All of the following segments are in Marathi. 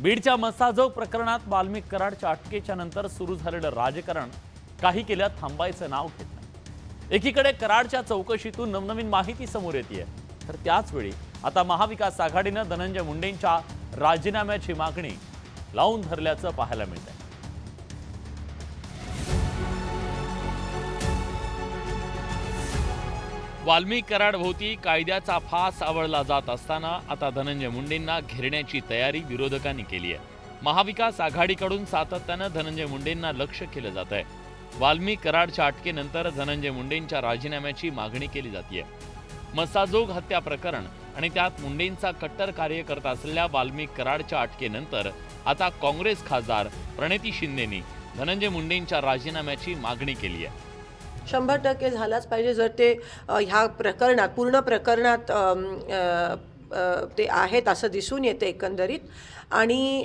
बीडच्या मस्साजोग प्रकरणात वाल्मिक कराडच्या अटकेच्या नंतर सुरू झालेलं राजकारण काही केल्या थांबायचं नाव घेत नाही। एकीकडे कराडच्या चौकशीतून नवनवीन माहिती समोर येते, तर त्याच वेळी आता महाविकास आघाडीनं धनंजय मुंडेंच्या राजीनाम्याची मागणी लावून धरल्याचं पाहायला मिळतंय। वाल्मिक कराड भोवती कायद्याचा फास आवळला जात असताना आता धनंजय मुंडेंना घेरण्याची तयारी विरोधकांनी केली आहे। महाविकास आघाडीकडून सातत्यानं धनंजय मुंडेंना लक्ष केलं जात आहे। वाल्मिक कराडच्या अटकेनंतर धनंजय मुंडेंच्या राजीनाम्याची मागणी केली जाते। मस्साजोग हत्या प्रकरण आणि त्यात मुंडेंचा कट्टर कार्यकर्ता असलेल्या वाल्मिक कराडच्या अटकेनंतर आता काँग्रेस खासदार प्रणिती शिंदेंनी धनंजय मुंडेंच्या राजीनाम्याची मागणी केली आहे। 100% झालाच पाहिजे। जर ते ह्या प्रकरणात पूर्ण प्रकरणात ते आहेत असं दिसून येते एकंदरीत। आणि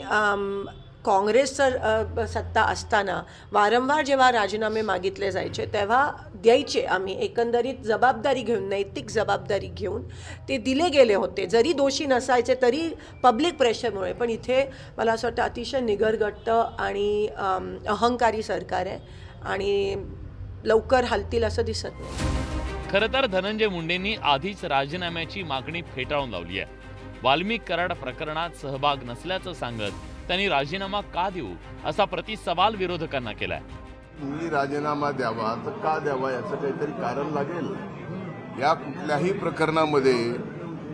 काँग्रेसचं सत्ता असताना वारंवार जेव्हा राजीनामे मागितले जायचे तेव्हा द्यायचे आम्ही, एकंदरीत जबाबदारी घेऊन, नैतिक जबाबदारी घेऊन ते दिले गेले होते, जरी दोषी नसायचे तरी पब्लिक प्रेशरमुळे। पण इथे मला असं वाटतं अतिशय निगरगट्ट आणि अहंकारी सरकार आहे आणि लवकर हलतील असं दिसत नाही। खरं तर धनंजय मुंडेंनी आधीच राजीनाम्याची मागणी फेटाळून लावली आहे। वाल्मिक कराड प्रकरणात सहभाग नसल्याचं सांगत त्यांनी राजीनामा का देऊ असा प्रतिसवाल विरोधकांना केलाय। तुम्ही राजीनामा द्यावा तर का द्यावा याचं काहीतरी कारण लागेल। या कुठल्याही प्रकरणामध्ये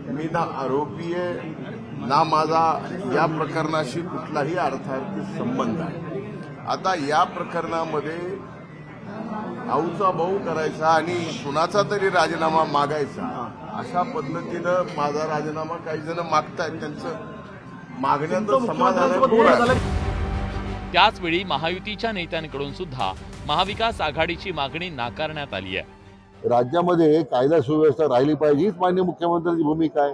मी ना आरोपी आहे ना माझा या प्रकरणाशी कुठलाही अर्थार्थी संबंध आहे। आता या प्रकरणामध्ये आऊचा भाऊ करायचा आणि कुणाचा तरी राजीनामा मागायचा, अशा पद्धतीनं माझा राजीनामा काही जण मागतायत, त्यांचं मागण्याचं समाधान। त्याच वेळी महायुतीच्या नेत्यांकडून सुद्धा महाविकास आघाडीची मागणी नाकारण्यात आली आहे। राज्यामध्ये कायदा सुव्यवस्था राहिली पाहिजे हीच माननीय मुख्यमंत्र्यांची भूमिका आहे,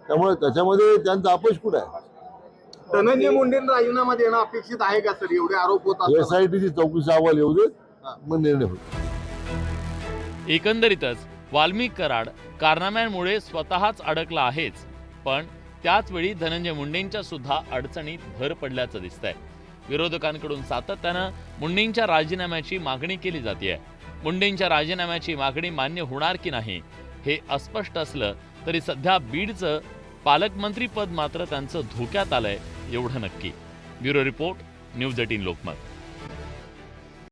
त्यामुळे त्याच्यामध्ये त्यांचा अपयश कुठे आहे? धनंजय मुंडेंना राजीनामा देणं अपेक्षित आहे का सर? एवढे आरोप होतात। SITची चौकशी अहवाल येऊ देत, मग निर्णय होईल। एकंदरीतच वाल्मिक कराड कारनाम्यांमुळे स्वतःच अडकला आहेच, पण त्याच वेळी धनंजय मुंडेंच्या सुद्धा अडचणीत भर पडल्याचं दिसतंय। विरोधकांकडून सातत्यानं मुंडेंच्या राजीनाम्याची मागणी केली जाते। मुंडेंच्या राजीनाम्याची मागणी मान्य होणार की नाही हे अस्पष्ट असलं तरी सध्या बीडचं पालकमंत्री पद मात्र त्यांचं धोक्यात आलंय एवढं नक्की। Bureau report, news 18 Lokmat.